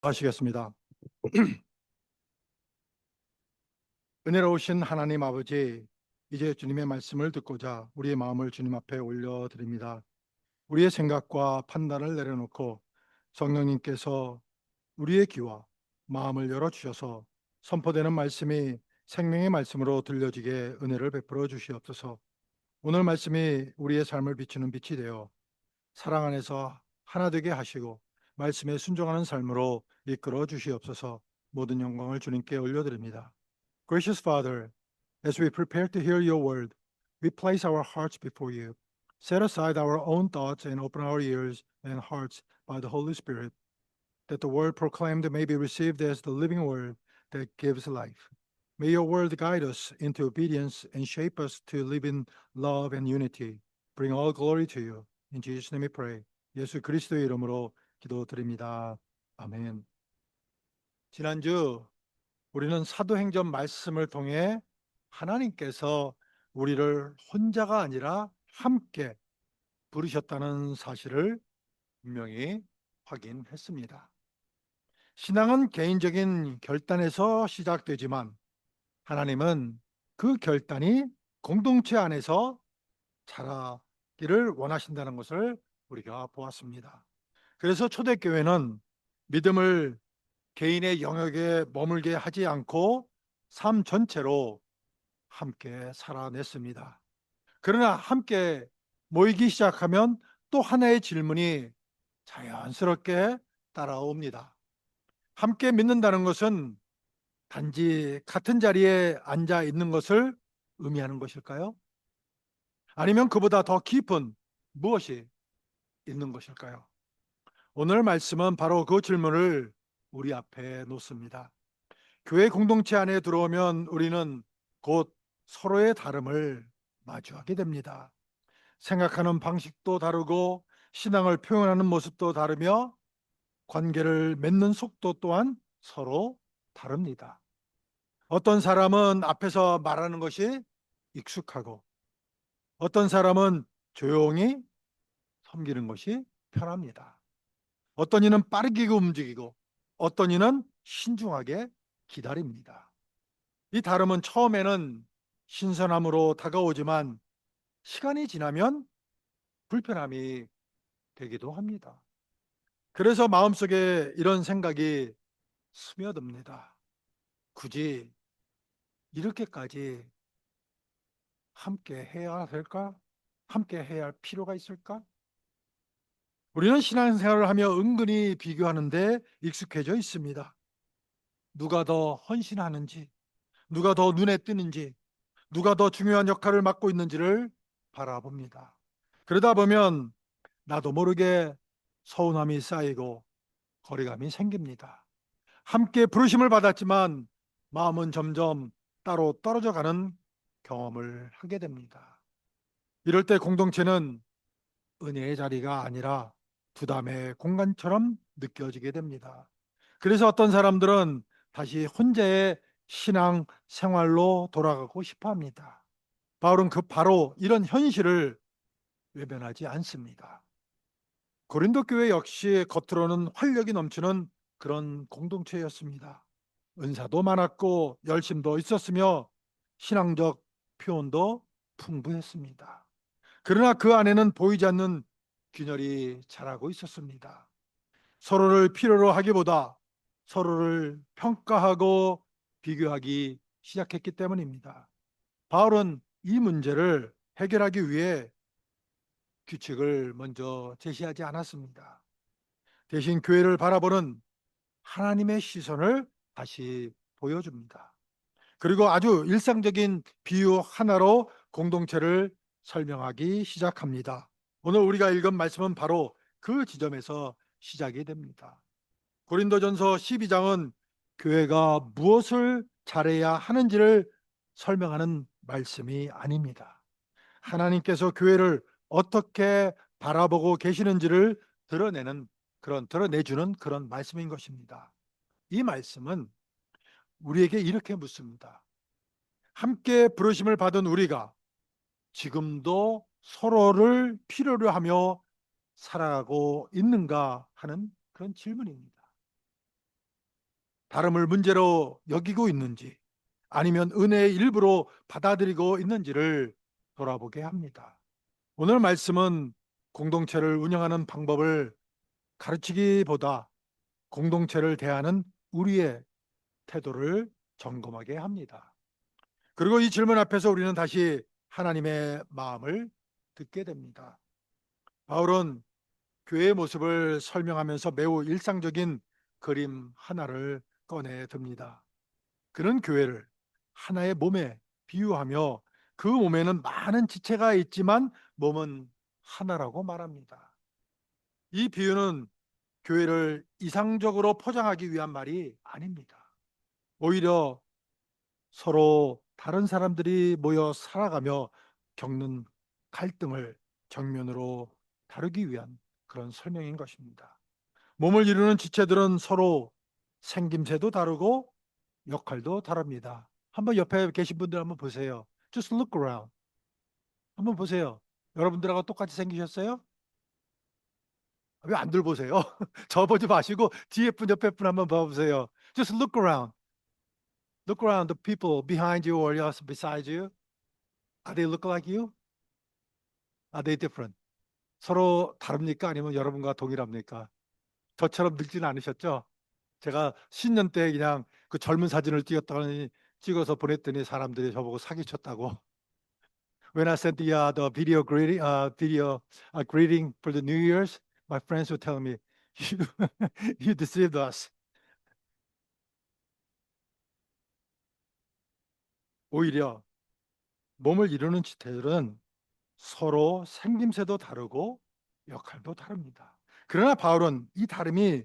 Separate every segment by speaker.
Speaker 1: 하시겠습니다. 은혜로우신 하나님 아버지, 이제 주님의 말씀을 듣고자 우리의 마음을 주님 앞에 올려드립니다. 우리의 생각과 판단을 내려놓고 성령님께서 우리의 귀와 마음을 열어주셔서 선포되는 말씀이 생명의 말씀으로 들려지게 은혜를 베풀어 주시옵소서. 오늘 말씀이 우리의 삶을 비추는 빛이 되어 사랑 안에서 하나 되게 하시고 말씀에 순종하는 삶으로 이끌어 주시옵소서. 모든 영광을 주님께 올려드립니다. Gracious Father, as we prepare to hear your word, we place our hearts before you. Set aside our own thoughts and open our ears and hearts by the Holy Spirit, that the word proclaimed may be received as the living word that gives life. May your word guide us into obedience and shape us to live in love and unity. Bring all glory to you. In Jesus' name we pray. 예수 그리스도의 이름으로 기도드립니다. 아멘. 지난주 우리는 사도행전 말씀을 통해 하나님께서 우리를 혼자가 아니라 함께 부르셨다는 사실을 분명히 확인했습니다. 신앙은 개인적인 결단에서 시작되지만 하나님은 그 결단이 공동체 안에서 자라기를 원하신다는 것을 우리가 보았습니다. 그래서 초대교회는 믿음을 개인의 영역에 머물게 하지 않고 삶 전체로 함께 살아냈습니다. 그러나 함께 모이기 시작하면 또 하나의 질문이 자연스럽게 따라옵니다. 함께 믿는다는 것은 단지 같은 자리에 앉아 있는 것을 의미하는 것일까요? 아니면 그보다 더 깊은 무엇이 있는 것일까요? 오늘 말씀은 바로 그 질문을 우리 앞에 놓습니다. 교회 공동체 안에 들어오면 우리는 곧 서로의 다름을 마주하게 됩니다. 생각하는 방식도 다르고 신앙을 표현하는 모습도 다르며 관계를 맺는 속도 또한 서로 다릅니다. 어떤 사람은 앞에서 말하는 것이 익숙하고 어떤 사람은 조용히 섬기는 것이 편합니다. 어떤 이는 빠르게 움직이고 어떤 이는 신중하게 기다립니다. 이 다름은 처음에는 신선함으로 다가오지만 시간이 지나면 불편함이 되기도 합니다. 그래서 마음속에 이런 생각이 스며듭니다. 굳이 이렇게까지 함께 해야 될까? 함께 해야 할 필요가 있을까? 우리는 신앙생활을 하며 은근히 비교하는데 익숙해져 있습니다. 누가 더 헌신하는지, 누가 더 눈에 띄는지, 누가 더 중요한 역할을 맡고 있는지를 바라봅니다. 그러다 보면 나도 모르게 서운함이 쌓이고 거리감이 생깁니다. 함께 부르심을 받았지만 마음은 점점 따로 떨어져 가는 경험을 하게 됩니다. 이럴 때 공동체는 은혜의 자리가 아니라 부담의 공간처럼 느껴지게 됩니다. 그래서 어떤 사람들은 다시 혼자의 신앙 생활로 돌아가고 싶어 합니다. 바울은 바로 이런 현실을 외면하지 않습니다. 고린도 교회 역시 겉으로는 활력이 넘치는 그런 공동체였습니다. 은사도 많았고 열심도 있었으며 신앙적 표현도 풍부했습니다. 그러나 그 안에는 보이지 않는 균열이 자라고 있었습니다. 서로를 필요로 하기보다 서로를 평가하고 비교하기 시작했기 때문입니다. 바울은 이 문제를 해결하기 위해 규칙을 먼저 제시하지 않았습니다. 대신 교회를 바라보는 하나님의 시선을 다시 보여줍니다. 그리고 아주 일상적인 비유 하나로 공동체를 설명하기 시작합니다. 오늘 우리가 읽은 말씀은 바로 그 지점에서 시작이 됩니다. 고린도전서 12장은 교회가 무엇을 잘해야 하는지를 설명하는 말씀이 아닙니다. 하나님께서 교회를 어떻게 바라보고 계시는지를 드러내주는 그런 말씀인 것입니다. 이 말씀은 우리에게 이렇게 묻습니다. 함께 부르심을 받은 우리가 지금도 서로를 필요로 하며 살아가고 있는가 하는 그런 질문입니다. 다름을 문제로 여기고 있는지 아니면 은혜의 일부로 받아들이고 있는지를 돌아보게 합니다. 오늘 말씀은 공동체를 운영하는 방법을 가르치기보다 공동체를 대하는 우리의 태도를 점검하게 합니다. 그리고 이 질문 앞에서 우리는 다시 하나님의 마음을 듣게 됩니다. 바울은 교회의 모습을 설명하면서 매우 일상적인 그림 하나를 꺼내 듭니다. 그는 교회를 하나의 몸에 비유하며 그 몸에는 많은 지체가 있지만 몸은 하나라고 말합니다. 이 비유는 교회를 이상적으로 포장하기 위한 말이 아닙니다. 오히려 서로 다른 사람들이 모여 살아가며 겪는 갈등을 정면으로 다루기 위한 그런 설명인 것입니다. 몸을 이루는 지체들은 서로 생김새도 다르고 역할도 다릅니다. 한번 옆에 계신 분들 한번 보세요. Just look around. 한번 보세요. 여러분들하고 똑같이 생기셨어요? 왜 안들 보세요? 저 보지 마시고 뒤에 분 옆에 분 한번 봐보세요. Just look around. Look around the people behind you or just beside you. Are they look like you? Are they different? 서로 다릅니까? 아니면 여러분과 동일합니까? 저처럼 늙지는 않으셨죠? 제가 신년 때 그냥 그 젊은 사진을 찍어서 보냈더니 사람들이 저보고 사기쳤다고. When I sent the video greeting for the New Year's, my friends would tell me, you, you deceived us. 오히려 몸을 이루는 지체들은 서로 생김새도 다르고 역할도 다릅니다. 그러나 바울은 이 다름이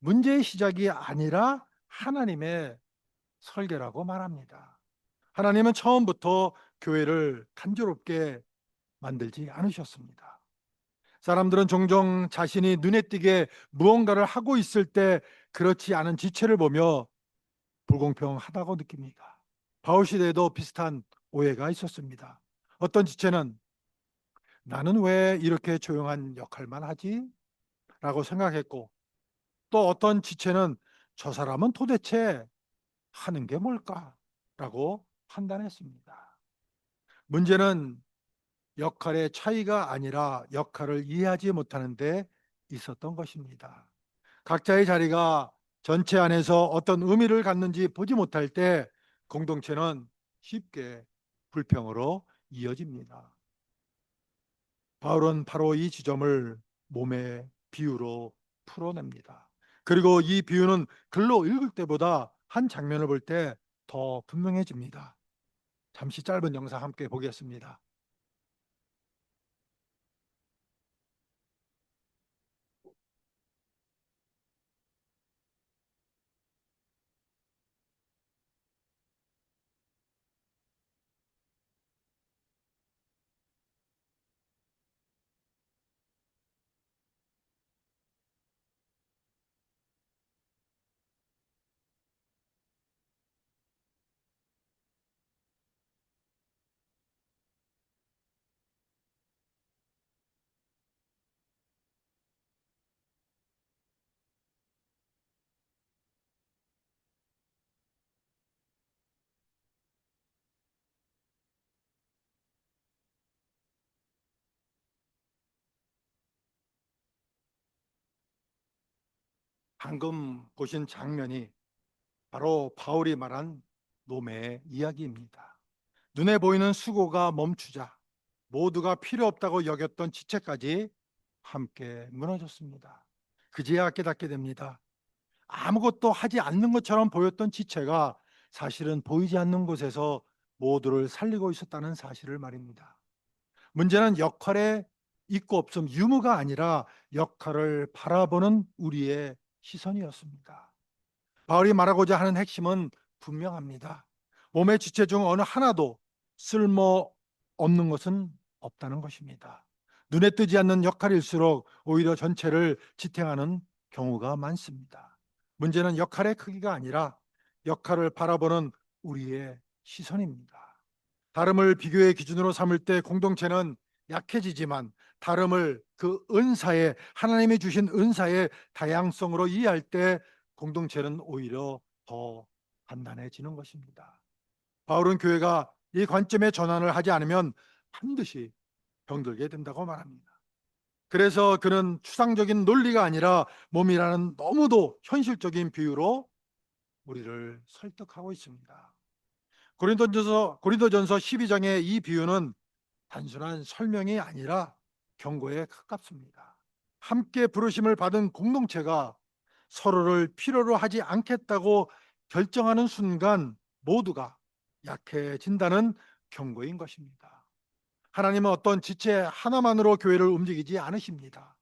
Speaker 1: 문제의 시작이 아니라 하나님의 설계라고 말합니다. 하나님은 처음부터 교회를 단조롭게 만들지 않으셨습니다. 사람들은 종종 자신이 눈에 띄게 무언가를 하고 있을 때 그렇지 않은 지체를 보며 불공평하다고 느낍니다. 바울 시대에도 비슷한 오해가 있었습니다. 어떤 지체는 나는 왜 이렇게 조용한 역할만 하지? 라고 생각했고, 또 어떤 지체는 저 사람은 도대체 하는 게 뭘까? 라고 판단했습니다. 문제는 역할의 차이가 아니라 역할을 이해하지 못하는 데 있었던 것입니다. 각자의 자리가 전체 안에서 어떤 의미를 갖는지 보지 못할 때 공동체는 쉽게 불평으로 이어집니다. 바울은 바로 이 지점을 몸의 비유로 풀어냅니다. 그리고 이 비유는 글로 읽을 때보다 한 장면을 볼 때 더 분명해집니다. 잠시 짧은 영상 함께 보겠습니다. 방금 보신 장면이 바로 바울이 말한 노매의 이야기입니다. 눈에 보이는 수고가 멈추자 모두가 필요 없다고 여겼던 지체까지 함께 무너졌습니다. 그제야 깨닫게 됩니다. 아무것도 하지 않는 것처럼 보였던 지체가 사실은 보이지 않는 곳에서 모두를 살리고 있었다는 사실을 말입니다. 문제는 역할의 있고 없음 유무가 아니라 역할을 바라보는 우리의 시선이었습니다. 바울이 말하고자 하는 핵심은 분명합니다. 몸의 지체 중 어느 하나도 쓸모 없는 것은 없다는 것입니다. 눈에 띄지 않는 역할일수록 오히려 전체를 지탱하는 경우가 많습니다. 문제는 역할의 크기가 아니라 역할을 바라보는 우리의 시선입니다. 다름을 비교의 기준으로 삼을 때 공동체는 약해지지만 다름을 그 은사의 하나님이 주신 은사의 다양성으로 이해할 때 공동체는 오히려 더 단단해지는 것입니다. 바울은 교회가 이 관점의 전환을 하지 않으면 반드시 병들게 된다고 말합니다. 그래서 그는 추상적인 논리가 아니라 몸이라는 너무도 현실적인 비유로 우리를 설득하고 있습니다. 고린도전서 12장의 이 비유는 단순한 설명이 아니라 경고에 가깝습니다. 함께 부르심을 받은 공동체가 서로를 필요로 하지 않겠다고 결정하는 순간 모두가 약해진다는 경고인 것입니다. 하나님은 어떤 지체 하나만으로 교회를 움직이지 않으십니다.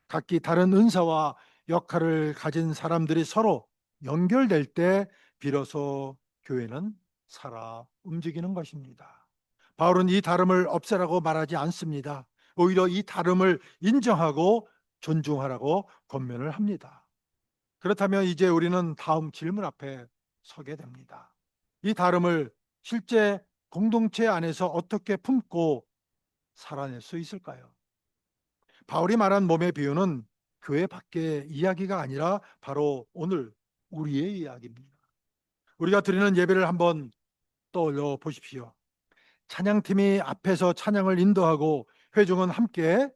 Speaker 1: 각기 다른 은사와 역할을 가진 사람들이 서로 연결될 때 비로소 교회는 살아 움직이는 것입니다. 바울은 이 다름을 없애라고 말하지 않습니다. 오히려 이 다름을 인정하고 존중하라고 권면을 합니다. 그렇다면 이제 우리는 다음 질문 앞에 서게 됩니다. 이 다름을 실제 공동체 안에서 어떻게 품고 살아낼 수 있을까요? 바울이 말한 몸의 비유는 교회 밖의 이야기가 아니라 바로 오늘 우리의 이야기입니다. 우리가 드리는 예배를 한번 떠올려 보십시오. 찬양팀이 앞에서 찬양을 인도하고 회중은 함께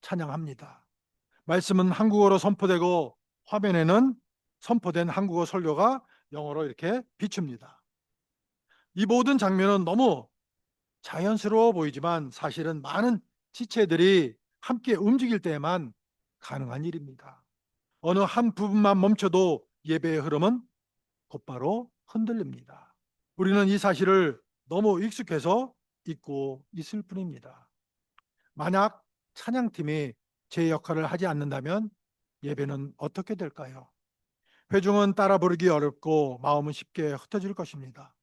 Speaker 1: 찬양합니다. 말씀은 한국어로 선포되고 화면에는 선포된 한국어 설교가 영어로 이렇게 비춥니다. 이 모든 장면은 너무 자연스러워 보이지만 사실은 많은 지체들이 함께 움직일 때에만 가능한 일입니다. 어느 한 부분만 멈춰도 예배의 흐름은 곧바로 흔들립니다. 우리는 이 사실을 너무 익숙해서 잊고 있을 뿐입니다. 만약 찬양팀이 제 역할을 하지 않는다면 예배는 어떻게 될까요? 회중은 따라 부르기 어렵고 마음은 쉽게 흩어질 것입니다.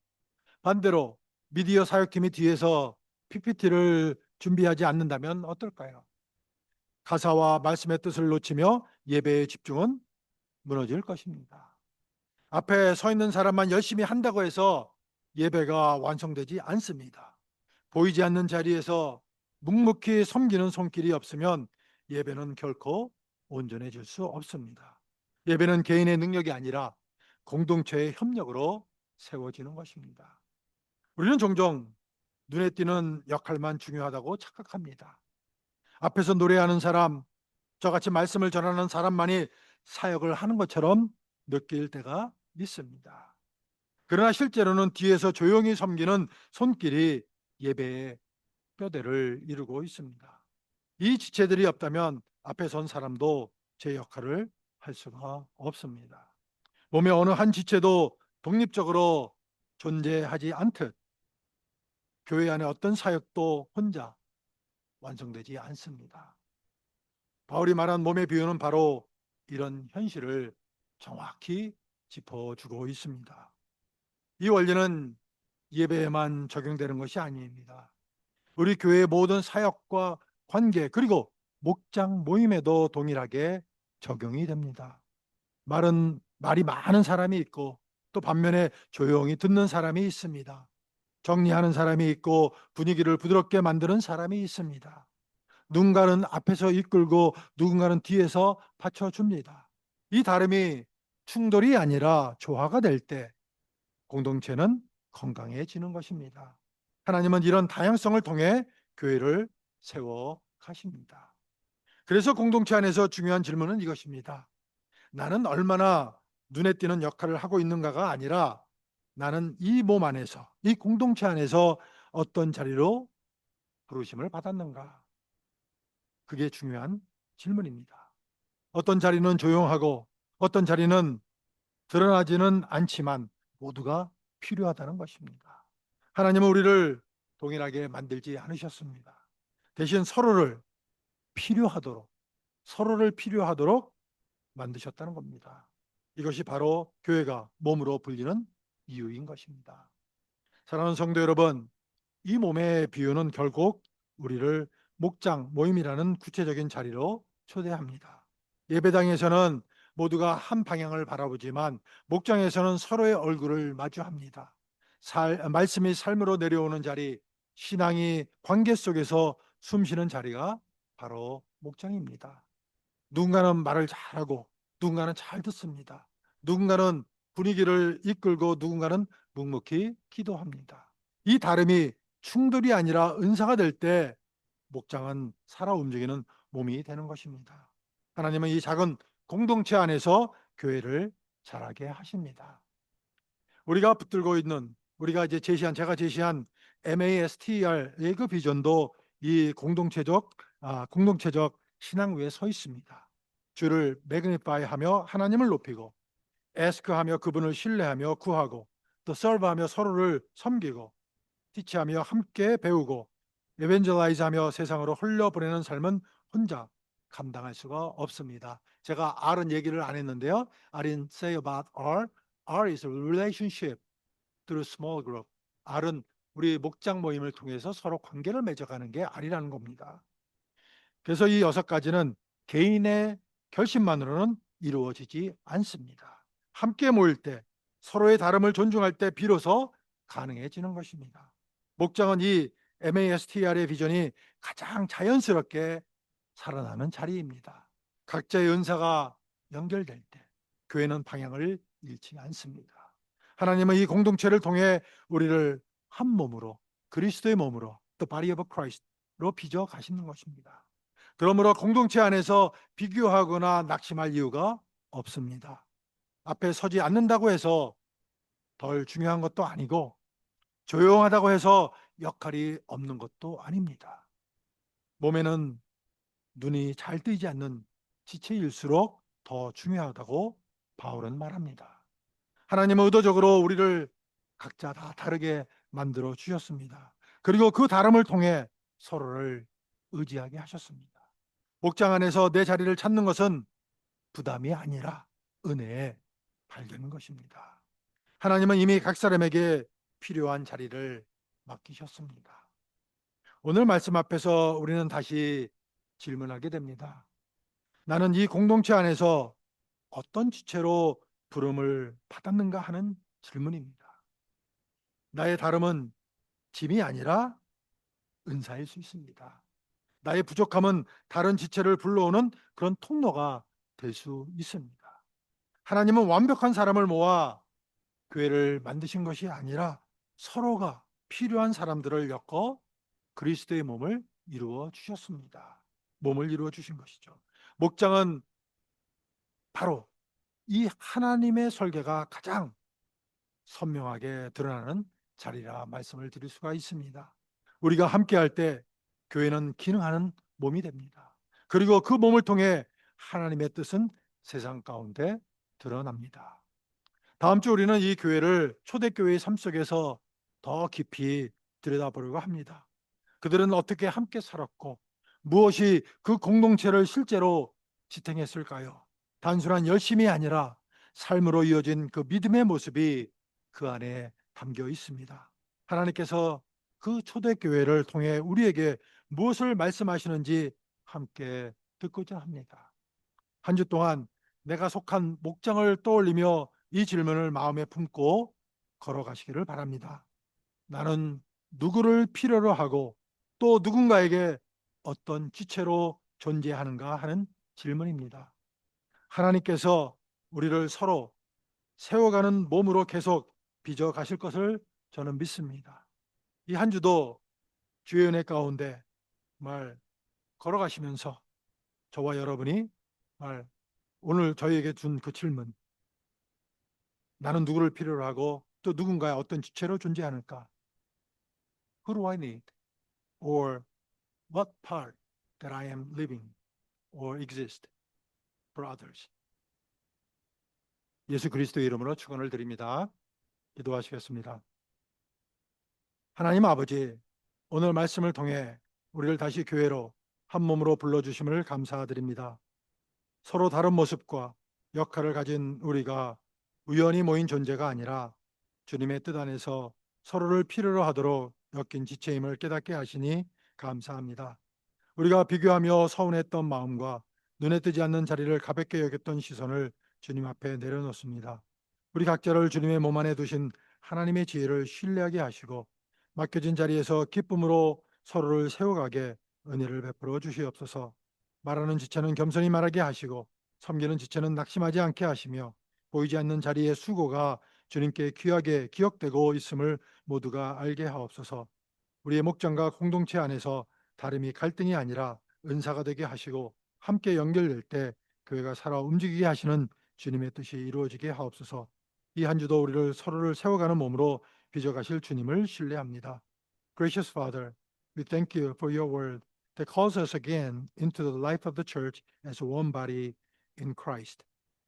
Speaker 1: 반대로 미디어 사역팀이 뒤에서 PPT를 준비하지 않는다면 어떨까요? 가사와 말씀의 뜻을 놓치며 예배의 집중은 무너질 것입니다. 앞에 서 있는 사람만 열심히 한다고 해서 예배가 완성되지 않습니다. 보이지 않는 자리에서 묵묵히 섬기는 손길이 없으면 예배는 결코 온전해질 수 없습니다. 예배는 개인의 능력이 아니라 공동체의 협력으로 세워지는 것입니다. 우리는 종종 눈에 띄는 역할만 중요하다고 착각합니다. 앞에서 노래하는 사람, 저같이 말씀을 전하는 사람만이 사역을 하는 것처럼 느낄 때가 있습니다. 그러나 실제로는 뒤에서 조용히 섬기는 손길이 예배의 뼈대를 이루고 있습니다. 이 지체들이 없다면 앞에 선 사람도 제 역할을 할 수가 없습니다. 몸의 어느 한 지체도 독립적으로 존재하지 않듯 교회 안에 어떤 사역도 혼자 완성되지 않습니다. 바울이 말한 몸의 비유는 바로 이런 현실을 정확히 짚어주고 있습니다. 이 원리는 예배에만 적용되는 것이 아닙니다. 우리 교회의 모든 사역과 관계 그리고 목장 모임에도 동일하게 적용이 됩니다. 말이 많은 사람이 있고 또 반면에 조용히 듣는 사람이 있습니다. 정리하는 사람이 있고 분위기를 부드럽게 만드는 사람이 있습니다. 누군가는 앞에서 이끌고 누군가는 뒤에서 받쳐줍니다. 이 다름이 충돌이 아니라 조화가 될 때 공동체는 건강해지는 것입니다. 하나님은 이런 다양성을 통해 교회를 세워 가십니다. 그래서 공동체 안에서 중요한 질문은 이것입니다. 나는 얼마나 눈에 띄는 역할을 하고 있는가가 아니라 나는 이 몸 안에서, 이 공동체 안에서 어떤 자리로 부르심을 받았는가? 그게 중요한 질문입니다. 어떤 자리는 조용하고 어떤 자리는 드러나지는 않지만 모두가 필요하다는 것입니다. 하나님은 우리를 동일하게 만들지 않으셨습니다. 대신 서로를 필요하도록 만드셨다는 겁니다. 이것이 바로 교회가 몸으로 불리는 이유인 것입니다. 사랑하는 성도 여러분, 이 몸의 비유는 결국 우리를 목장 모임이라는 구체적인 자리로 초대합니다. 예배당에서는 모두가 한 방향을 바라보지만 목장에서는 서로의 얼굴을 마주합니다. 말씀이 삶으로 내려오는 자리, 신앙이 관계 속에서 숨쉬는 자리가 바로 목장입니다. 누군가는 말을 잘하고 누군가는 잘 듣습니다. 누군가는 분위기를 이끌고 누군가는 묵묵히 기도합니다. 이 다름이 충돌이 아니라 은사가 될 때 목장은 살아 움직이는 몸이 되는 것입니다. 하나님은 이 작은 공동체 안에서 교회를 자라게 하십니다. 우리가 붙들고 있는 우리가 이제 제가 제시한 MASTR의 그 비전도 이 공동체적 신앙 위에 서 있습니다. 주를 매그니파이하며 하나님을 높이고, ask하며 그분을 신뢰하며 구하고, 또 serve하며 서로를 섬기고, teach하며 함께 배우고, evangelize하며 세상으로 흘려보내는 삶은 혼자 감당할 수가 없습니다. 제가 R은 얘기를 안 했는데요. I didn't say about R. R is a relationship through small group. R은 우리 목장 모임을 통해서 서로 관계를 맺어가는 게 R이라는 겁니다. 그래서 이 6가지는 개인의 결심만으로는 이루어지지 않습니다. 함께 모일 때, 서로의 다름을 존중할 때 비로소 가능해지는 것입니다. 목장은 이 MASTR의 비전이 가장 자연스럽게 살아나는 자리입니다. 각자의 은사가 연결될 때 교회는 방향을 잃지 않습니다. 하나님은 이 공동체를 통해 우리를 한 몸으로, 그리스도의 몸으로, the body of Christ로 빚어 가시는 것입니다. 그러므로 공동체 안에서 비교하거나 낙심할 이유가 없습니다. 앞에 서지 않는다고 해서 덜 중요한 것도 아니고, 조용하다고 해서 역할이 없는 것도 아닙니다. 몸에는 눈이 잘 뜨이지 않는 지체일수록 더 중요하다고 바울은 말합니다. 하나님은 의도적으로 우리를 각자 다 다르게 만들어 주셨습니다. 그리고 그 다름을 통해 서로를 의지하게 하셨습니다. 목장 안에서 내 자리를 찾는 것은 부담이 아니라 은혜의 발견인 것입니다. 하나님은 이미 각 사람에게 필요한 자리를 맡기셨습니다. 오늘 말씀 앞에서 우리는 다시 질문하게 됩니다. 나는 이 공동체 안에서 어떤 지체로 부름을 받았는가 하는 질문입니다. 나의 다름은 짐이 아니라 은사일 수 있습니다. 나의 부족함은 다른 지체를 불러오는 그런 통로가 될 수 있습니다. 하나님은 완벽한 사람을 모아 교회를 만드신 것이 아니라 서로가 필요한 사람들을 엮어 그리스도의 몸을 이루어 주셨습니다. 몸을 이루어 주신 것이죠. 목장은 바로 이 하나님의 설계가 가장 선명하게 드러나는 자리라 말씀을 드릴 수가 있습니다. 우리가 함께할 때 교회는 기능하는 몸이 됩니다. 그리고 그 몸을 통해 하나님의 뜻은 세상 가운데 드러납니다. 다음 주 우리는 이 교회를 초대교회의 삶 속에서 더 깊이 들여다보려고 합니다. 그들은 어떻게 함께 살았고 무엇이 그 공동체를 실제로 지탱했을까요? 단순한 열심이 아니라 삶으로 이어진 그 믿음의 모습이 그 안에 담겨 있습니다. 하나님께서 그 초대교회를 통해 우리에게 무엇을 말씀하시는지 함께 듣고자 합니다. 한 주 동안 내가 속한 목장을 떠올리며 이 질문을 마음에 품고 걸어가시기를 바랍니다. 나는 누구를 필요로 하고 또 누군가에게 어떤 지체로 존재하는가 하는 질문입니다. 하나님께서 우리를 서로 세워가는 몸으로 계속 빚어 가실 것을 저는 믿습니다. 이 한 주도 주의 은혜 가운데 말 걸어가시면서 저와 여러분이 말 오늘 저희에게 준 그 질문, 나는 누구를 필요로 하고 또 누군가의 어떤 지체로 존재하는가? Who do I need? Or what part that I am living or exist for others? 예수 그리스도의 이름으로 축원을 드립니다. 기도하시겠습니다. 하나님 아버지, 오늘 말씀을 통해 우리를 다시 교회로 한 몸으로 불러주심을 감사드립니다. 서로 다른 모습과 역할을 가진 우리가 우연히 모인 존재가 아니라 주님의 뜻 안에서 서로를 필요로 하도록 엮인 지체임을 깨닫게 하시니 감사합니다. 우리가 비교하며 서운했던 마음과 눈에 띄지 않는 자리를 가볍게 여겼던 시선을 주님 앞에 내려놓습니다. 우리 각자를 주님의 몸 안에 두신 하나님의 지혜를 신뢰하게 하시고 맡겨진 자리에서 기쁨으로 서로를 세워가게 은혜를 베풀어 주시옵소서. 말하는 지체는 겸손히 말하게 하시고 섬기는 지체는 낙심하지 않게 하시며 보이지 않는 자리의 수고가 주님께 귀하게 기억되고 있음을 모두가 알게 하옵소서. 우리의 목장과 공동체 안에서 다름이 갈등이 아니라 은사가 되게 하시고 함께 연결될 때 교회가 살아 움직이게 하시는 주님의 뜻이 이루어지게 하옵소서. 이 한 주도 우리를 서로를 세워가는 몸으로 빚어가실 주님을 신뢰합니다. Gracious Father, we thank you for your word that calls us again into the life of the church as one body in Christ.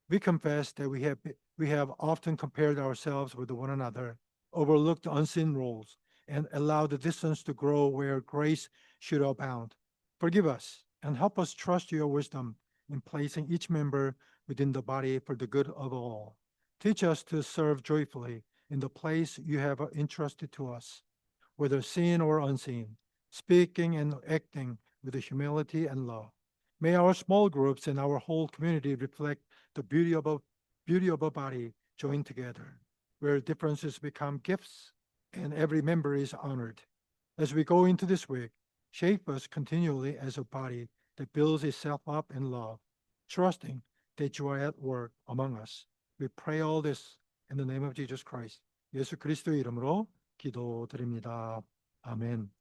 Speaker 1: We confess that we have often compared ourselves with one another, overlooked unseen roles, and allowed the distance to grow where grace should abound. Forgive us and help us trust your wisdom in placing each member within the body for the good of all. Teach us to serve joyfully in the place you have entrusted to us, whether seen or unseen, speaking and acting with humility and love. May our small groups and our whole community reflect the beauty of a body joined together, where differences become gifts and every member is honored. As we go into this week, shape us continually as a body that builds itself up in love, trusting that you are at work among us. We pray all this in the name of Jesus Christ. 예수 그리스도의 이름으로 기도드립니다. 아멘.